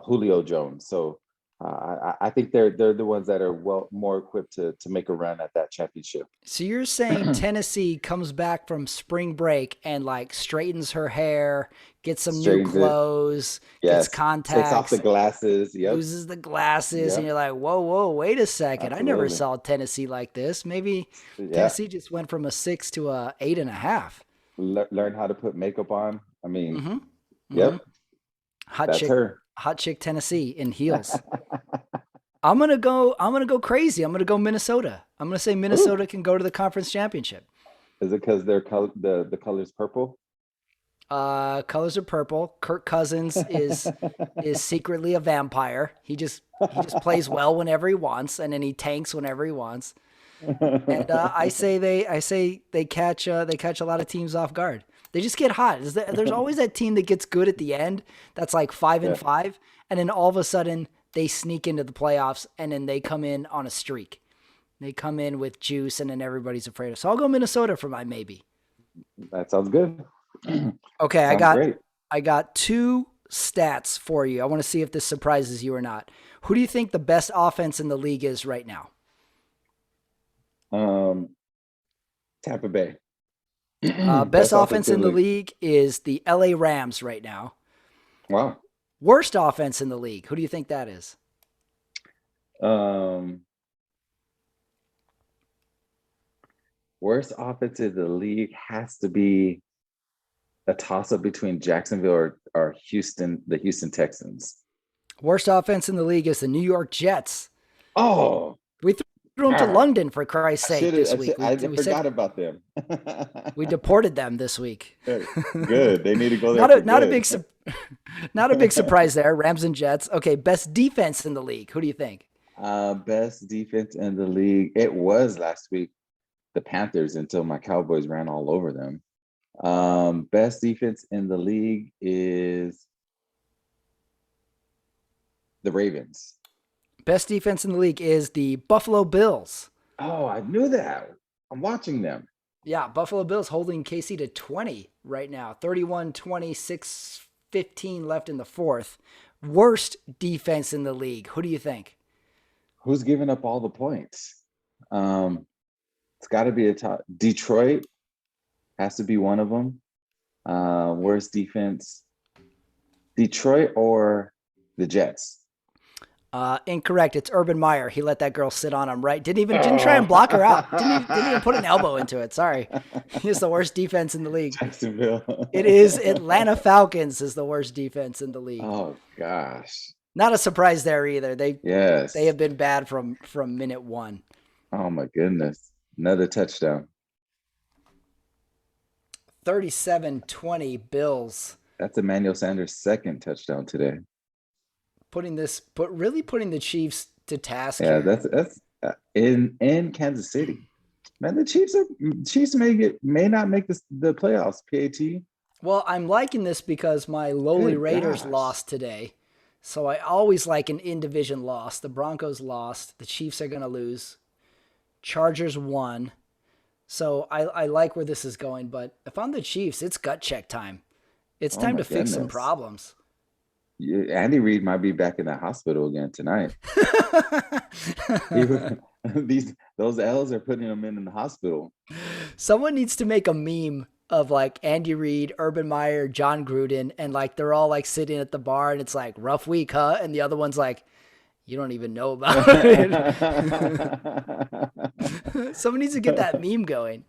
Julio Jones, so I think they're the ones that are more equipped to make a run at that championship. so you're saying Tennessee comes back from spring break and like straightens her hair, gets some new Straightens it, clothes, gets yes. Takes off the contacts, glasses. Yep, loses the glasses, and yep, you're like, whoa, wait a second. I never absolutely. saw Tennessee like this. Maybe Yeah, Tennessee just went from a 6 to a 8.5. learn how to put makeup on. I mean, Mm-hmm. Mm-hmm. yep, Hot that's chick, her. hot chick Tennessee in heels. I'm gonna go crazy. I'm gonna go Minnesota. I'm gonna say Ooh, Minnesota can go to the conference championship. is it because their the color's purple? Colors are purple. Kirk Cousins is secretly a vampire. He just plays well whenever he wants, and then he tanks whenever he wants. And I say they catch a lot of teams off guard. They just get hot. There's always that team that gets good at the end. That's like five and Yeah, five, and then all of a sudden they sneak into the playoffs, and then they come in on a streak. They come in with juice, and then everybody's afraid of. So I'll go Minnesota for my maybe. that sounds good. Okay, I Sounds got great. I got 2 stats for you. I want to see if this surprises you or not. Who do you think the best offense in the league is right now? Um, Tampa Bay, Best best offense offensive in the league. league is the LA Rams right now. Wow. Worst offense in the league. Who do you think that is? Um, Worst offense in the league has to be a toss up between Jacksonville or Houston, the Houston Texans. Worst offense in the league is the New York Jets. Oh, We threw them to God. London for Christ's sake this week. We, I we said forgot about them. we deported them this week. Good. They need to go there not for a not a good. big not a big surprise there. Rams and Jets. Okay, best defense in the league. Who do you think? Best defense in the league. It was last week the Panthers until my Cowboys ran all over them. Best defense in the league is the Ravens. Best defense in the league is the Buffalo Bills. Oh, I knew that. I'm watching them. Yeah, Buffalo Bills holding KC to 20 right now. 31-20, 6:15 left in the fourth. Worst defense in the league. Who do you think? Who's giving up all the points? Um, it's got to be a top. Detroit has to be one of them. Worst defense? Detroit or the Jets? Incorrect. It's Urban Meyer. He let that girl sit on him, right? Didn't try and Oh. block her out. Didn't even put an elbow into it. Sorry. He's the worst defense in the league. Jacksonville. It is Atlanta Falcons is the worst defense in the league. Oh gosh. Not a surprise there either. They Yes. have been bad from minute one. Oh my goodness. Another touchdown. 37-20 Bills. That's Emmanuel Sanders' second touchdown today. Putting the Chiefs to task Yeah, here. that's in Kansas City. Man, the Chiefs may not make the playoffs. PAT. Well, I'm liking this because my lowly Good Raiders gosh. lost today. So I always like an in-division loss. The Broncos lost. The Chiefs are going to lose. Chargers won. So I like where this is going. But if I'm the Chiefs, it's gut check time. It's Oh time my to fix some goodness. problems. Andy Reid might be back in the hospital again tonight. He, those L's are putting him in the hospital. Someone needs to make a meme of like Andy Reid, Urban Meyer, John Gruden, and like they're all like sitting at the bar and it's like rough week, huh? And the other one's like, you don't even know about it. Someone needs to get that meme going.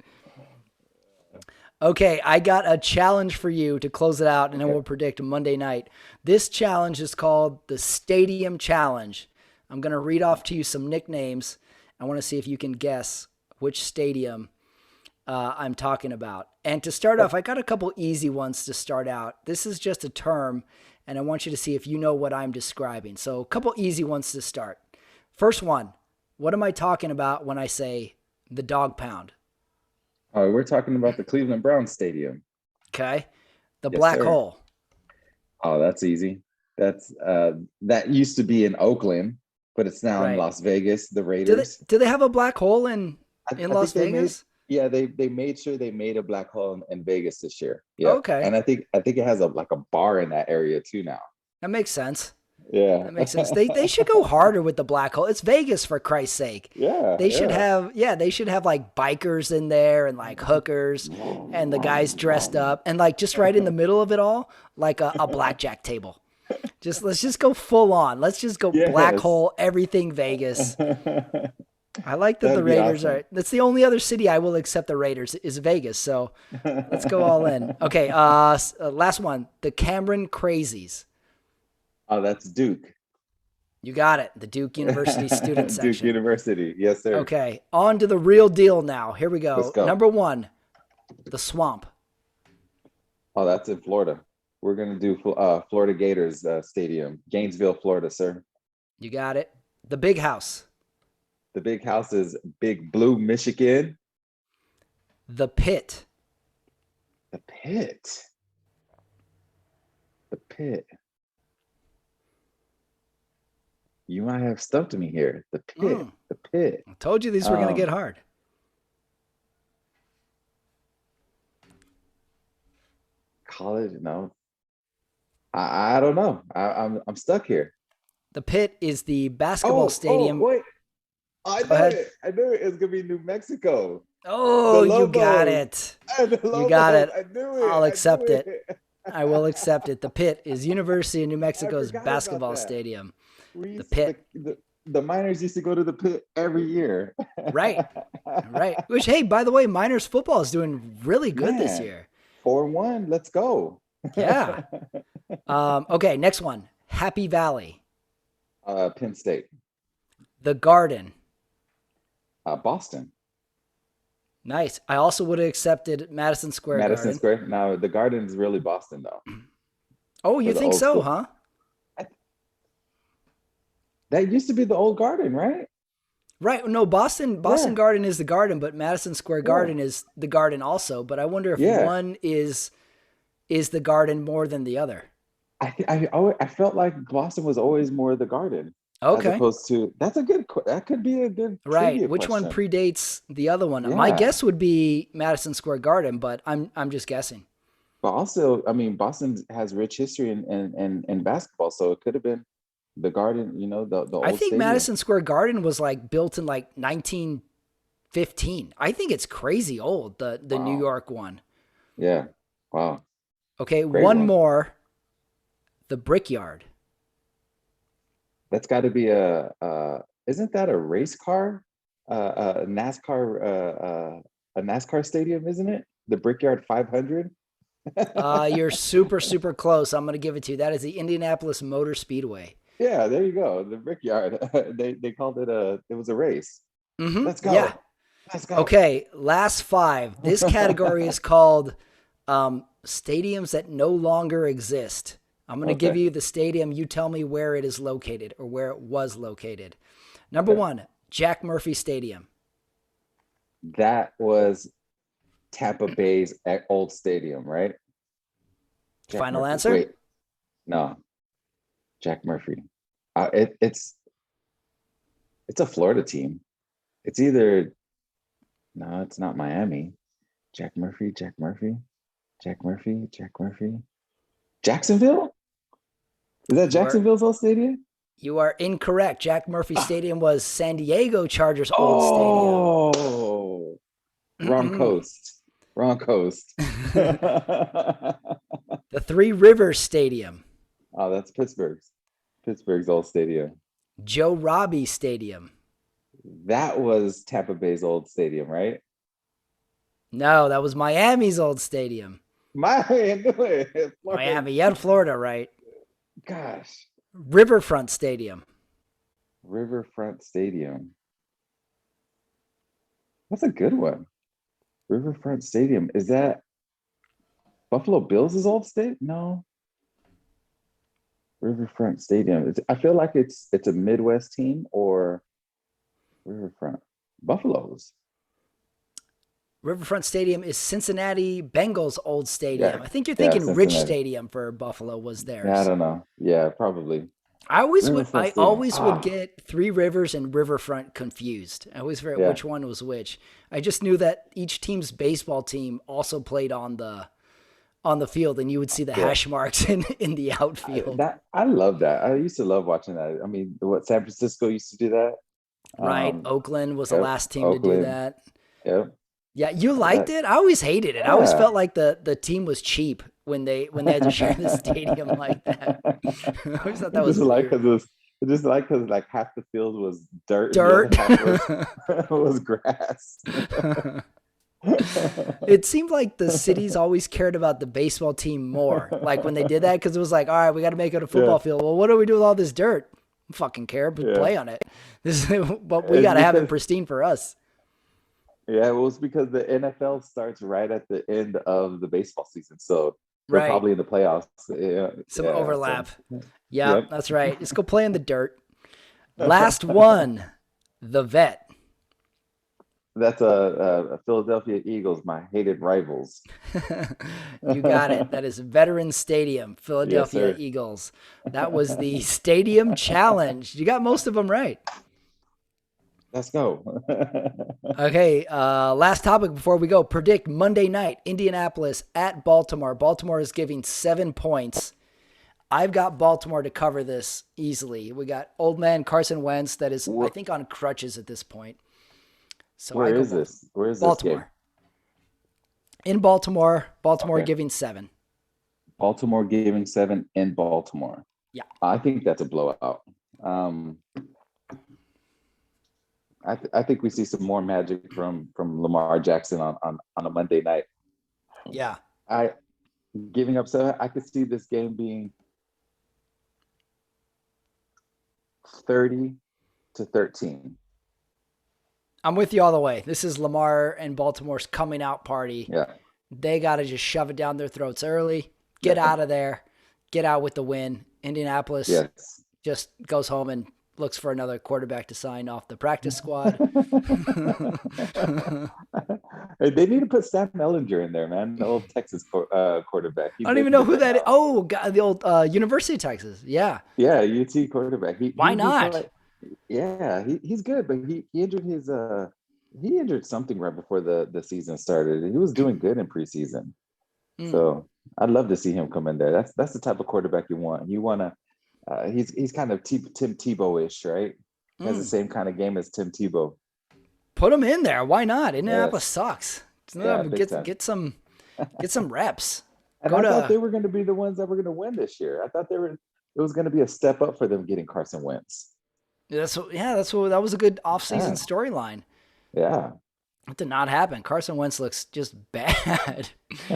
Okay, I got a challenge for you to close it out, and then Okay. we'll predict Monday night. This challenge is called the Stadium Challenge. I'm going to read off to you some nicknames. I want to see if you can guess which stadium I'm talking about. And to start off, I got a couple easy ones to start out. This is just a term, and I want you to see if you know what I'm describing. So a couple easy ones to start. First one, what am I talking about when I say the dog pound? We're talking about the Cleveland Browns Stadium. Okay. The Yes, black sir. hole. Oh, that's easy. That's that used to be in Oakland, but it's now in Right. Las Vegas, the Do they Raiders. do they have a black hole in I Las think they made Vegas? yeah, they made sure they made a black hole in Vegas this year. Yep. Okay. And I think it has a like a bar in that area too now. That makes sense. Yeah. That makes sense. They should go harder with the black hole. It's Vegas, for Christ's sake. Yeah, They should yeah. have they should have like bikers in there and like hookers and the guys dressed up and like just right in the middle of it all, like a blackjack table. Let's just go full on. Let's just go black Yes. hole, everything Vegas. I like that the That'd be Raiders awesome. that's the only other city I will accept the Raiders is Vegas. So let's go all in. Okay, last one. The Cameron Crazies. Oh, that's Duke. You got it. The Duke University student Duke section. University. Yes, sir. Okay, on to the real deal now. Here we Let's go. go. Number one, the Swamp. Oh, that's in Florida. We're gonna do Florida Gators Stadium, Gainesville, Florida, sir. You got it. The Big House. The big house is Big Blue, Michigan. The Pit. The Pit. The Pit. You might have stumped me here. The Pit. Mm. The Pit. I told you these were going to get Um, hard. College? No. I don't know. I'm stuck here. The Pit is the basketball stadium. Oh, wait. I Go know ahead. it. I knew it. It's gonna be New Mexico. Oh, The you got Lobos. it. The You got Lobos. it. I knew it. I'll I accept knew it. I will accept it. The Pit is University of New Mexico's forgot about basketball that. stadium. We The used Pit. the Miners used to go to the Pit every year. Right. Right. Which, hey, by the way, Miners football is doing really good this Man. year. 4-1. Let's go. Yeah. Okay, next one. Happy Valley. Penn State. The Garden. Boston. Nice. I also would have accepted Madison Square Madison Garden. Square. No, the Garden is really Boston though. Oh, you For the think old so, school. huh? That used to be the old Garden, right? Right. No, Boston Yeah. Garden is the Garden, but Madison Square Yeah. Garden is the Garden also. But I wonder if Yeah. one is the Garden more than the other. I felt like Boston was always more the Garden as Okay. opposed to. That could be a good Right. trivia Which one question. predates the other one? My Yeah. guess would be Madison Square Garden, but I'm just guessing. But also, I mean, Boston has rich history in basketball, so it could have been the Garden. You know, the I old think stadium. Madison Square Garden was like built in like 1915. I think it's crazy old, the New Wow. York one. Yeah. Wow. Okay, Great one one. more. The Brickyard. That's got to be isn't that a race car? A NASCAR stadium, isn't it? The Brickyard 500. You're super, super close. I'm going to give it to you. That is the Indianapolis Motor Speedway. Yeah, there you go. The Brickyard. They called it it was a race. Mm-hmm. Let's go. Yeah. Let's go. Okay, last five. This category is called stadiums that no longer exist. I'm going to give Okay. you the stadium. You tell me where it is located or where it was located. Number Okay. one, Jack Murphy Stadium. That was Tampa Bay's old stadium, right? Jack Final Murphy. answer? Wait, no, Jack Murphy. It's a Florida team. It's either no, it's not Miami. Jack Murphy, Jack Murphy, Jack Murphy, Jack Murphy. Jacksonville? Is that Jacksonville's old stadium? You are incorrect. Jack Murphy Stadium was San Diego Chargers' old stadium. Oh, wrong coast. Wrong coast. The Three Rivers Stadium, Oh, that's Pittsburgh's old stadium. Joe Robbie Stadium. That was Tampa Bay's old stadium, right? No, that was Miami's old stadium. Florida. Miami, you had Florida, right? Gosh, Riverfront Stadium. Riverfront Stadium. That's a good one. Riverfront Stadium. Is that Buffalo Bills' old state? No. Riverfront Stadium. I feel like it's a Midwest team or Riverfront. Buffaloes. Riverfront Stadium is Cincinnati Bengals' old stadium. Yeah. I think you're Yeah, thinking Rich Cincinnati. Stadium for Buffalo was Yeah, I theirs. don't know. Yeah, probably. I always would Riverfront I Stadium. always would Ah, get Three Rivers and Riverfront confused. I always forget yeah. which one was which. I just knew that each team's baseball team also played on the field, and you would see the Yeah. hash marks in the outfield. I love that. I used to love watching that. I mean, what San Francisco used to do that. Right? Oakland was the Yep. last team to do Oakland. that. Yep. Yeah, you liked That, it. I always hated it. I always yeah. felt like the team was cheap when they had to share the stadium like that. I always thought that Just was like weird. because just like because like half the field was dirt and the other Dirt. half was was grass. It seemed like the cities always cared about the baseball team more. Like when they did that, because it was like, all right, we got to make it a Yeah, football field. Well, what do we do with all this dirt? Don't fucking care, but yeah. play on it. This, but we got It's to have it because pristine for us. yeah, it was because the NFL starts right at the end of the baseball season, so they're Right. probably in the playoffs. Yeah, Some yeah. So overlap. Yeah, yep, that's right. Just go play in the dirt. Last one, the vet. that's a Philadelphia Eagles, my hated rivals. You got it. That is Veterans Stadium, Yes, Philadelphia sir. Eagles. That was the Stadium Challenge. You got most of them right. Let's go. Okay, last topic before we go. Predict Monday night, Indianapolis at Baltimore. Baltimore is giving 7 points. I've got Baltimore to cover this easily. We got old man Carson Wentz that is, I Where, think, on crutches at this point. So I where go is this? Where is this game? Baltimore. In Baltimore, Baltimore Okay. giving 7. Baltimore giving 7 in Baltimore. Yeah. I think that's a blowout. Um, I think we see some more magic from Lamar Jackson on a Monday night. Yeah. I giving up 7. I could see this game being 30-13. I'm with you all the way. This is Lamar and Baltimore's coming out party. Yeah. They got to just shove it down their throats early, get Yeah. out of there, get out with the win. Indianapolis Yes. just goes home and looks for another quarterback to sign off the practice squad. Hey, they need to put Sam Ellinger in there, man. The old Texas quarterback. I He's don't even making know it who right that is. now. Oh, God, the old University of Texas. Yeah. Yeah, UT quarterback. Why He not? probably yeah, he's good, but he injured he injured something right before the season started. He was doing good in preseason. Mm, So I'd love to see him come in there. That's the type of quarterback you want. You want to he's kind of Tim Tebow-ish, right? Has the mm. same kind of game as Tim Tebow. Put him in there. Why not? Indianapolis Yes. sucks. Yeah, big Get time. get some reps. And Go I thought to they were going to be the ones that were going to win this year. I thought it was going to be a step up for them getting Carson Wentz. that was a good offseason Yeah, storyline. yeah. It did not happen. Carson Wentz looks just bad.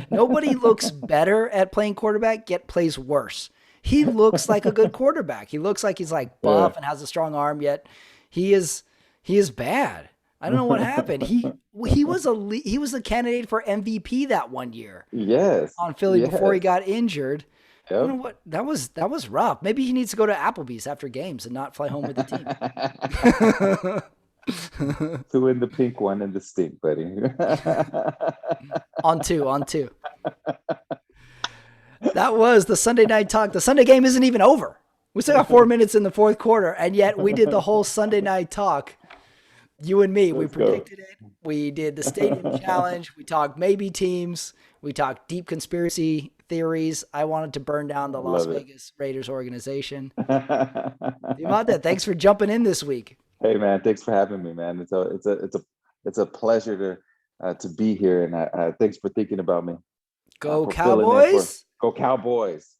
Nobody looks better at playing quarterback, yet plays worse. He looks like a good quarterback. He looks like he's like Yeah. buff and has a strong arm, yet he is bad. I don't know what happened. He was a candidate for MVP that one year Yes. on Philly before he Yes. got injured. I don't Yep. know what that was rough. Maybe he needs to go to Applebee's after games and not fly home with the team. Two in the pink, one in the stink, buddy. On two. That was the Sunday night talk. The Sunday game isn't even over. We still got 4 minutes in the fourth quarter, and yet we did the whole Sunday night talk. You and me, we Let's go. predicted it. We did the stadium challenge. We talked maybe teams. We talked deep conspiracy theories. I wanted to burn down the Las Love it. Vegas Raiders organization. Diamante, thanks for jumping in this week. Hey man, thanks for having me, man. It's a pleasure to be here, and thanks for thinking about me. Go For filling in for Cowboys! Go Cowboys.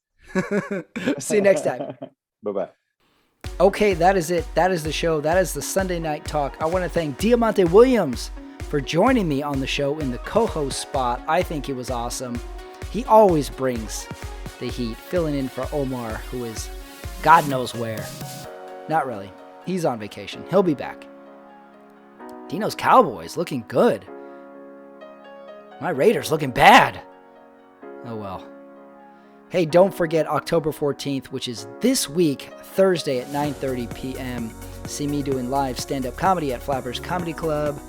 See you next time. Bye-bye. Okay, that is it. That is the show. That is the Sunday Night Talk. I want to thank Diamante Williams for joining me on the show in the co-host spot. I think he was awesome. He always brings the heat, filling in for Omar, who is God knows where. Not really. He's on vacation. He'll be back. Dino's Cowboys looking good. My Raiders looking bad. Oh well. Hey, don't forget October 14th, which is this week, Thursday at 9:30 p.m. See me doing live stand-up comedy at Flappers Comedy Club.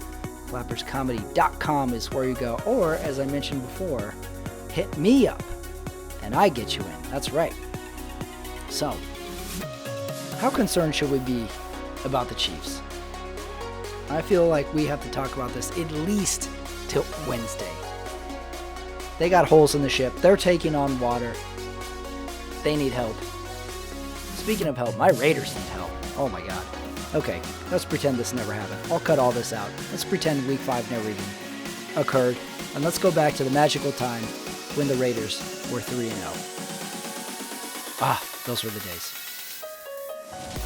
FlappersComedy.com is where you go. Or, as I mentioned before, hit me up and I get you in. That's right. So, how concerned should we be about the Chiefs? I feel like we have to talk about this at least till Wednesday. They got holes in the ship. They're taking on water. They need help. Speaking of help, my Raiders need help. Oh my God. Okay, let's pretend this never happened. I'll cut all this out. Let's pretend week 5 never even occurred. And let's go back to the magical time when the Raiders were 3-0. Ah, those were the days.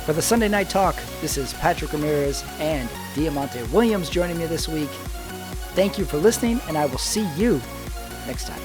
For the Sunday Night Talk, this is Patrick Ramirez and Diamante Williams joining me this week. Thank you for listening, and I will see you next time.